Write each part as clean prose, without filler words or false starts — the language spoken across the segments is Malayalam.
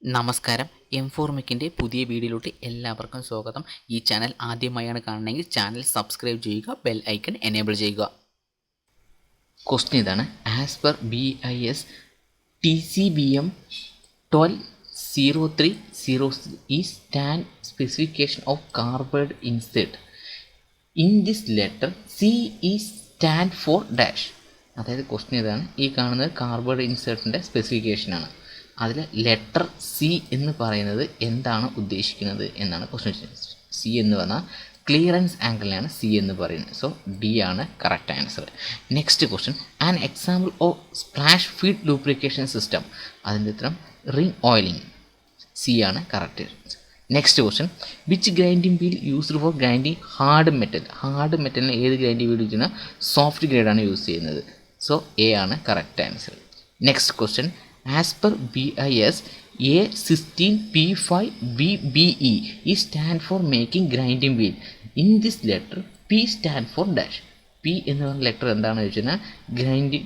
നമസ്കാരം. എംഫോർമിക്കിൻ്റെ പുതിയ വീഡിയോയിലോട്ട് എല്ലാവർക്കും സ്വാഗതം. ഈ ചാനൽ ആദ്യമായാണ് കാണണമെങ്കിൽ ചാനൽ സബ്സ്ക്രൈബ് ചെയ്യുക, ബെൽ ഐക്കൺ എനേബിൾ ചെയ്യുക. ക്വസ്റ്റ്യൻ ഇതാണ്: as per BIS TCBM 1203 is stand specification of cardboard insert. In this letter C is stand for dash. അതായത് ക്വസ്റ്റ്യൻ ഇതാണ്. ഈ കാണുന്നത് കാർബോർഡ് ഇൻസേർട്ടിൻ്റെ സ്പെസിഫിക്കേഷനാണ്. അതിൽ ലെറ്റർ സി എന്ന് പറയുന്നത് എന്താണ് ഉദ്ദേശിക്കുന്നത് എന്നാണ് ക്വസ്റ്റ്യൻ. സി എന്ന് പറഞ്ഞാൽ ക്ലിയറൻസ് ആംഗിളിനാണ് സി എന്ന് പറയുന്നത്. സോ ഡി ആണ് correct answer. Next question: an example of splash feed lubrication system. അതിൻ്റെ ഉത്തരം റിംഗ് ഓയിലിംഗ്. സി ആണ് correct. Next question: which grinding wheel used for grinding hard metal. Hard മെറ്റലിന് ഏത് ഗ്രൈൻഡിങ് വീൽ യൂസ് ചെയ്യുന്ന സോഫ്റ്റ് ഗ്രേഡാണ് യൂസ് ചെയ്യുന്നത്. സോ എ ആണ് correct answer. Next question: As per BIS A16P5BBE is stand for making grinding wheel. In this letter P stand for dash. P എന്ന് പറഞ്ഞ ലെറ്റർ എന്താണെന്ന് ചോദിച്ചു കഴിഞ്ഞാൽ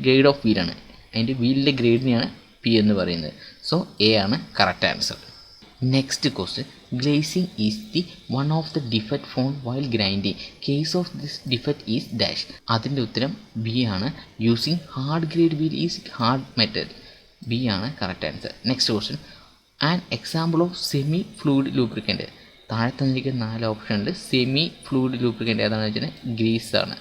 ഗ്രേഡ് ഓഫ് വീലാണ്. അതിൻ്റെ വീലിൻ്റെ ഗ്രേഡിനെയാണ് P എന്ന് പറയുന്നത്. സോ എ ആണ് correct answer. Next question: glazing is the one of the defect found while grinding. Case of this defect is dash. അതിൻ്റെ ഉത്തരം ബി ആണ്. Using hard grade wheel is hard metal. B ആണ് correct answer. Next question: an example of semi fluid lubricant. താഴെ തന്നിരിക്കുന്ന 4 ഓപ്ഷനിൽ സെമി ഫ്ലൂയിഡ് ലൂബ്രിക്കൻ്റ് ഏതാണെന്ന് വെച്ചാൽ ഗ്രീസ് ആണ്.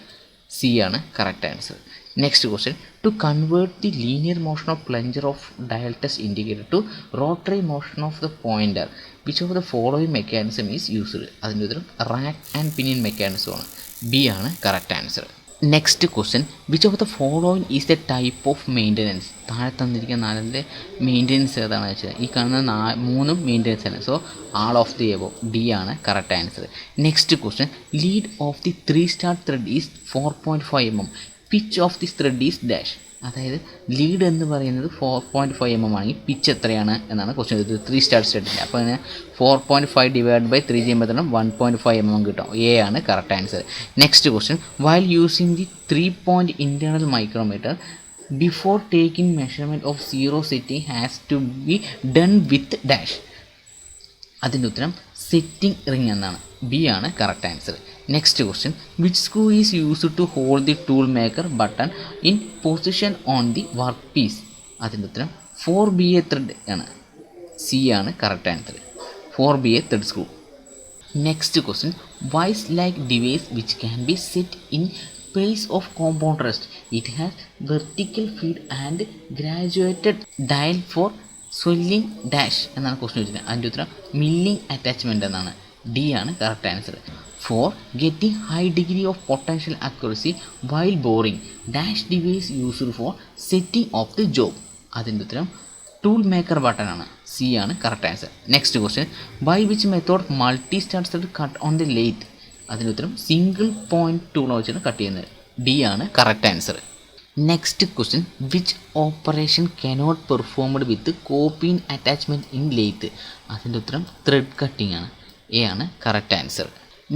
സി ആണ് correct answer. Next question: to convert the linear motion of plunger of dial test indicator to rotary motion of the pointer, which of the following mechanism is used. അതിൻ്റെ ഉത്തരം റാക്ക് ആൻഡ് പിനിയൻ മെക്കാനിസമാണ്. ബി ആണ് correct answer. Next question: which of the following is the type of maintenance. താഴെ തന്നിരിക്കുന്ന 4 മെയിൻ്റനൻസ് ഏതാണെന്ന് വെച്ചാൽ ഈ കാണുന്ന 3 മെയിൻ്റനൻസ് ആണ്. So all of the above. D ആണ് correct answer. Next question: lead of the 3 star thread is 4.5 mm. Pitch of the thread is dash. അതായത് ലീഡ് എന്ന് പറയുന്നത് 4.5 mm ആണെങ്കിൽ പിച്ച് എത്രയാണ് എന്നാണ് ക്വസ്റ്റ്യൻ. ഇത് 3 സ്റ്റാർ ത്രെഡിൻ്റെ. അപ്പോൾ അതിന് 4.5 ഡിവൈഡ് ബൈ 3 ചെയ്യുമ്പോൾ തന്നെ 1.5 mm കിട്ടും. എ ആണ് correct answer. Next question: while using the 3-point internal micrometer before taking measurement of zero setting has to be done with dash. അതിൻ്റെ ഉത്തരം സെറ്റിംഗ് റിംഗ് എന്നാണ്. ബി ആണ് correct answer. Next question: which screw is used to hold the tool maker button in position on the work piece. അതിൻ്റെ ഉത്തരം 4BA ത്രെഡ് ആണ്. സി ആണ് correct answer. 4BA thread screw. Next question: vice like device which can be set in place of compound rest. It has vertical feed and graduated dial for swelling dash എന്നാണ് ക്വസ്റ്റ്യൻ ചോദിച്ചത്. അതിൻ്റെ ഉത്തരം മില്ലിംഗ് അറ്റാച്ച്മെൻറ്റ് എന്നാണ്. ഡി ആണ് correct answer. For getting high degree of potential accuracy while boring dash device used for setting of the job. അതിൻ്റെ ഉത്തരം ടൂൾ മേക്കർ ബട്ടൺ ആണ്. സി ആണ് correct answer. Next question: by which method multi start thread cut on the lathe. അതിൻ്റെ ഉത്തരം സിംഗിൾ പോയിൻറ്റ് ടൂൾ വെച്ചാണ് കട്ട് ചെയ്യുന്നത്. ഡി ആണ് correct answer. Next question: which operation cannot performed with coping attachment in lathe. അതിൻ്റെ ഉത്തരം ത്രെഡ് കട്ടിംഗ് ആണ്. എ ആണ് correct answer.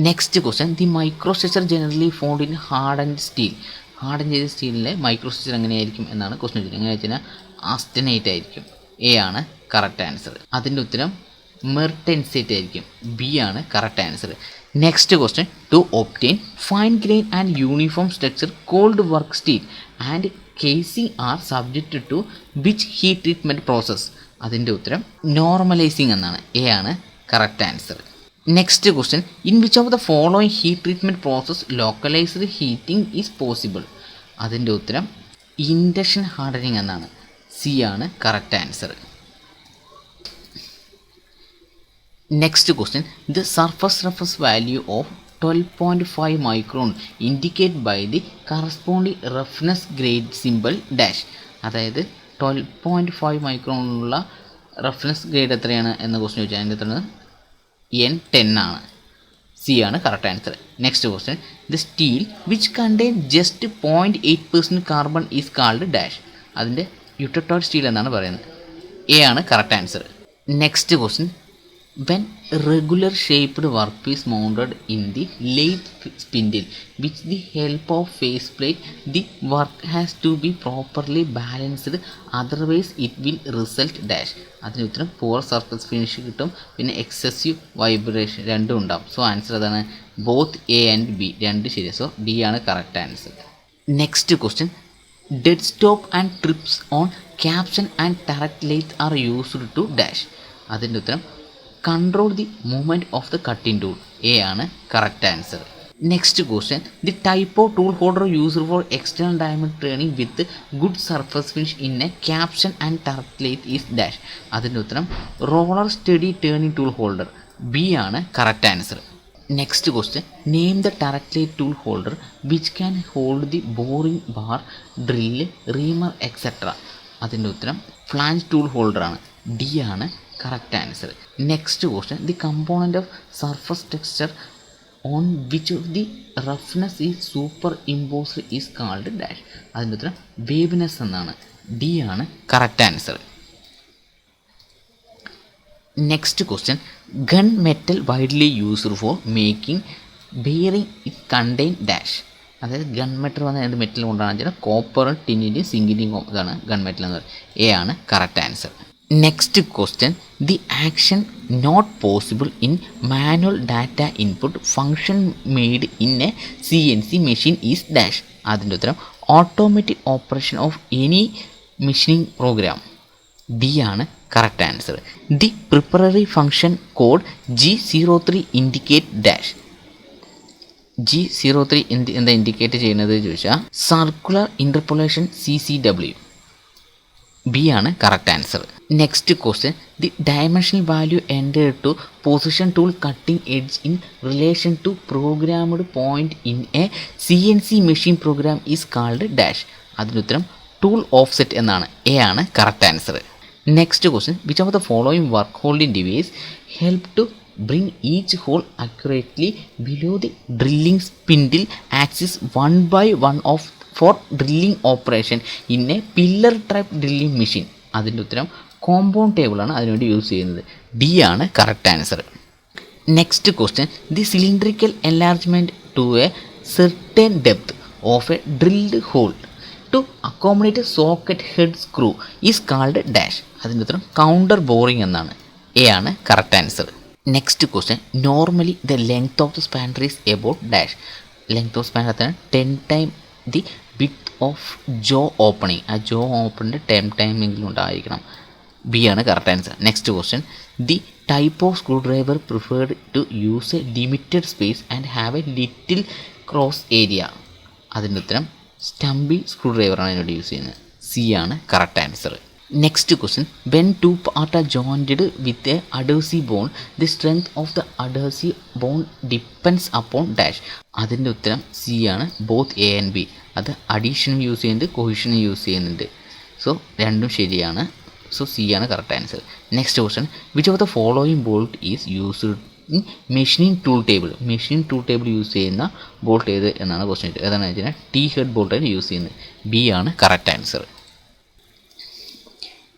Next question: the micro structure generally found in hard and steel. Hard ചെയ്ത സ്റ്റീലിലെ മൈക്രോ സ്ട്രക്ചർ എങ്ങനെയായിരിക്കും എന്നാണ് ക്വസ്റ്റ്യൻ ചോദിച്ചത്. എങ്ങനെ വെച്ചാൽ ആസ്റ്റനൈറ്റ് ആയിരിക്കും. എ ആണ് കറക്റ്റ് ആൻസർ. അതിൻ്റെ ഉത്തരം മെർട്ടൻസൈറ്റ് ആയിരിക്കും. ബി ആണ് correct answer. Next question: to obtain fine grain and uniform structure cold work steel and casing are subject to which heat treatment process. അതിൻ്റെ ഉത്തരം നോർമലൈസിങ് എന്നാണ്. എ ആണ് correct answer. Next question: in which of the following heat treatment process localised heating is possible. അതിൻ്റെ ഉത്തരം ഇൻഡക്ഷൻ ഹാർഡനിങ് എന്നാണ്. സി ആണ് correct answer. Next question: the surface roughness value of 12.5 micron indicate by the corresponding roughness grade simple dash. അതായത് 12.5 മൈക്രോണിലുള്ള റഫ്നെസ് ഗ്രേഡ് എത്രയാണ് എന്ന ക്വസ്റ്റ്യൻ ചോദിച്ചാൽ അതിൻ്റെ എത്രയാണ് N10 ആണ്. സി ആണ് correct answer. Next question: the steel which contain just 0.8% carbon is called dash. അതിൻ്റെ യുട്ടട്ടോയ്ഡ് സ്റ്റീൽ എന്നാണ് പറയുന്നത്. എ ആണ് correct answer. Next question: when regular shaped workpiece mounted in the lathe spindle with the help of faceplate, the work has to be properly balanced, otherwise it will result dash. അതിന് ഉത്തരം poor surface finish കിട്ടും, പിന്നെ എക്സസീവ് വൈബ്രേഷൻ രണ്ടും ഉണ്ടാവും. സോ ആൻസർ അതാണ് ബോത്ത് എ ആൻഡ് ബി, രണ്ട് ശരി. സോ ഡി ആണ് correct answer. Next question, dead stop and trips on caption and turret lathe are used to dash. അതിൻ്റെ ഉത്തരം control the movement of the cutting tool, A ആണ് correct answer. Next question, the type of tool holder used for external diamond training with good surface finish in a caption and turret lathe is dash. അതിൻ്റെ ഉത്തരം roller study turning tool holder, B ആണ് correct answer. Next question, name the turret lathe tool holder which can hold the boring bar, drill, reamer etcetera. അതിൻ്റെ ഉത്തരം ഫ്ലാഞ്ച് ടൂൾ ഹോൾഡറാണ്, ഡി ആണ് correct answer. Next question, the component of surface texture on which the roughness is super imposed is called dash. അതിൻ്റെ ഉത്തരം വേവ്നെസ് എന്നാണ്, ഡി ആണ് correct answer. Next question, gun metal widely used for making bearing it contain dash. അതായത് ഗൺ മെറ്റൽ വന്ന ഏത് മെറ്റൽ കൊണ്ടാണ് വെച്ചാൽ കോപ്പറും ടിന്നിൻ്റെയും സിങ്കിൻ്റെയും ഇതാണ് ഗൺ മെറ്റൽ എന്ന് പറയുന്നത്, എ ആണ് correct answer. Next question, the action not possible in manual data input function made in a CNC machine is dash. അതിൻ്റെ ഉത്തരം automatic operation of any machining program, D ആണ് correct answer. The preparatory function code G03 indicate dash. G03 എന്താ ഇൻഡിക്കേറ്റ് ചെയ്യുന്നത് ചോദിച്ചാൽ സർക്കുലർ ഇൻ്റർപോളേഷൻ CCW, ബി ആണ് correct answer. Next question, the dimensional value entered to position tool cutting edge in relation to programmed point in a CNC machine program is called dash. അതിനുത്തരം ടൂൾ ഓഫ്സെറ്റ് എന്നാണ്, എ ആണ് correct answer. Next question, which of the following work holding device help to bring each hole accurately below the drilling spindle axis 1/1 of for drilling operation in a pillar type drilling machine. അതിൻ്റെ ഉത്തരം കോമ്പൗണ്ട് ടേബിളാണ് അതിനുവേണ്ടി യൂസ് ചെയ്യുന്നത്, ഡി ആണ് correct answer. Next question, the cylindrical enlargement to a certain depth of A drilled hole to accommodate socket head screw is called dash. അതിൻ്റെ ഉത്തരം കൗണ്ടർ ബോറിംഗ് എന്നാണ്, എ ആണ് correct answer. Next question, normally the length of the spanner is about dash. Length of spanner 10 time the width of jaw opening. ആ ജോ ഓപ്പണിൻ്റെ 10 ടൈമെങ്കിലും ഉണ്ടായിരിക്കണം, ബി ആണ് correct answer. Next question, the type of screw driver preferred to use a limited space and have a little cross area. അതിൻ്റെ ഉത്തരം സ്റ്റംബി സ്ക്രൂ ഡ്രൈവറാണ് ഇതിനോട് യൂസ് ചെയ്യുന്നത്, സി ആണ് correct answer. Next question, when two part are jointed with a adhesive bond the strength of the adhesive bond depends upon dash. അതിൻ്റെ ഉത്തരം സി ആണ്, ബോത്ത് എ ആൻഡ് ബി. അത് അഡീഷനും യൂസ് ചെയ്യുന്നുണ്ട്, കൊഹിഷനും യൂസ് ചെയ്യുന്നുണ്ട്. സോ രണ്ടും ശരിയാണ്, സോ സി ആണ് correct answer. Next question, which of the following bolt is used in machining tool table. Machining tool table use ചെയ്യുന്ന ബോൾട്ട് ഏത് എന്നാണ് ക്വസ്റ്റ്യൻ. ഏതാണെന്ന് വെച്ചാൽ ടി ഹെഡ് ബോൾട്ടാണ് യൂസ് ചെയ്യുന്നത്, ബി ആണ് correct answer.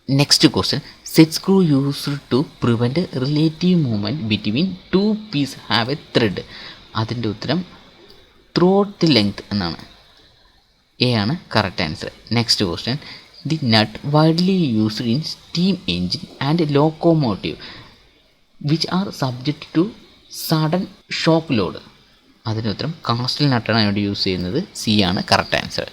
Next question, set screw used to prevent relative movement between two piece have a thread. അതിൻ്റെ ഉത്തരം ത്രൂ ഔട്ട് ദി ലെങ്ത് എന്നാണ്, എ ആണ് correct answer. Next question, the nut widely used in steam engine and locomotive which are subject to sudden shock load. അതിന് ഉത്തരം കാസ്റ്റൽ നട്ടാണ് അതിനോട് യൂസ് ചെയ്യുന്നത്, സി ആണ് കറക്റ്റ് ആൻസർ.